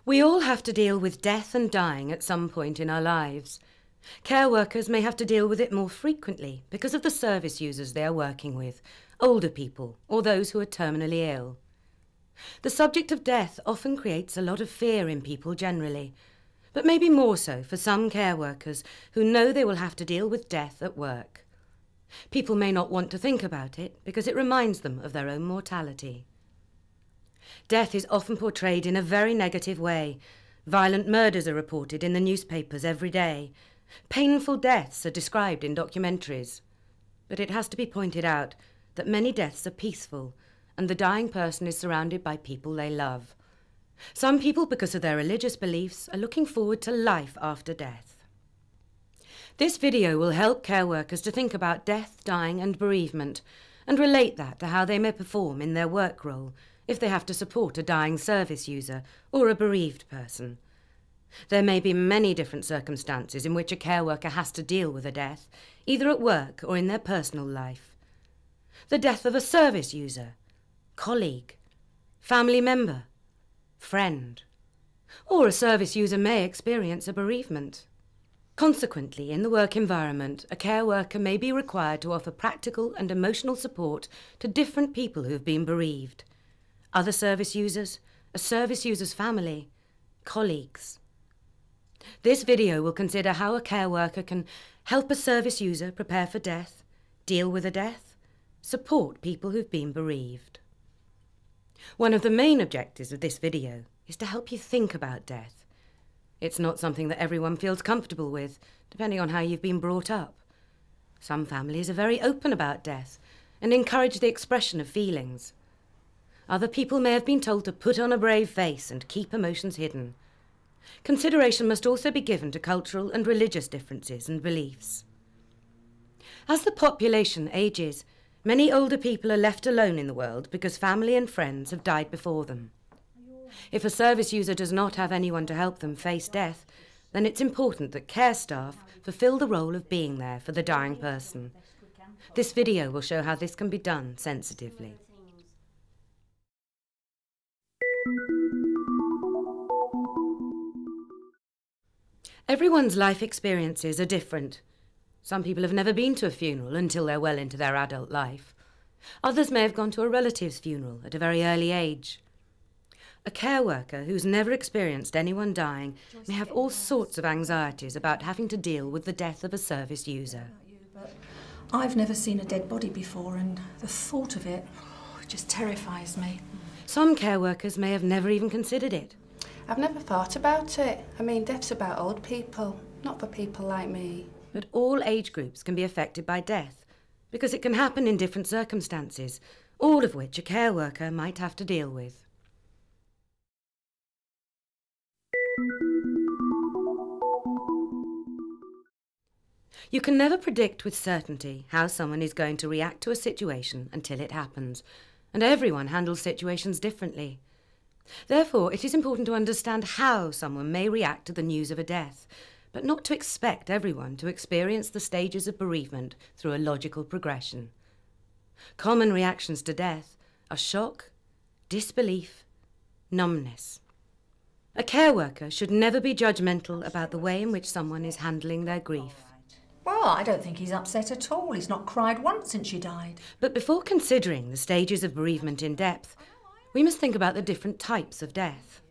We all have to deal with death and dying at some point in our lives. Care workers may have to deal with it more frequently because of the service users they are working with, older people or those who are terminally ill. The subject of death often creates a lot of fear in people generally, but maybe more so for some care workers who know they will have to deal with death at work. People may not want to think about it because it reminds them of their own mortality. Death is often portrayed in a very negative way. Violent murders are reported in the newspapers every day. Painful deaths are described in documentaries. But it has to be pointed out that many deaths are peaceful and the dying person is surrounded by people they love. Some people, because of their religious beliefs, are looking forward to life after death. This video will help care workers to think about death, dying and bereavement and relate that to how they may perform in their work role if they have to support a dying service user or a bereaved person. There may be many different circumstances in which a care worker has to deal with a death, either at work or in their personal life. The death of a service user, colleague, family member, friend, or a service user may experience a bereavement. Consequently, in the work environment, a care worker may be required to offer practical and emotional support to different people who have been bereaved. Other service users, a service user's family, colleagues. This video will consider how a care worker can help a service user prepare for death, deal with a death, support people who've been bereaved. One of the main objectives of this video is to help you think about death. It's not something that everyone feels comfortable with, depending on how you've been brought up. Some families are very open about death and encourage the expression of feelings. Other people may have been told to put on a brave face and keep emotions hidden. Consideration must also be given to cultural and religious differences and beliefs. As the population ages, many older people are left alone in the world because family and friends have died before them. If a service user does not have anyone to help them face death, then it's important that care staff fulfill the role of being there for the dying person. This video will show how this can be done sensitively. Everyone's life experiences are different. Some people have never been to a funeral until they're well into their adult life. Others may have gone to a relative's funeral at a very early age. A care worker who's never experienced anyone dying may have all sorts of anxieties about having to deal with the death of a service user. I've never seen a dead body before, and the thought of it just terrifies me. Some care workers may have never even considered it. I've never thought about it. I mean, death's about old people, not for people like me. But all age groups can be affected by death, because it can happen in different circumstances, all of which a care worker might have to deal with. You can never predict with certainty how someone is going to react to a situation until it happens, and everyone handles situations differently. Therefore, it is important to understand how someone may react to the news of a death, but not to expect everyone to experience the stages of bereavement through a logical progression. Common reactions to death are shock, disbelief, numbness. A care worker should never be judgmental about the way in which someone is handling their grief. Well, I don't think he's upset at all. He's not cried once since she died. But before considering the stages of bereavement in depth, we must think about the different types of death.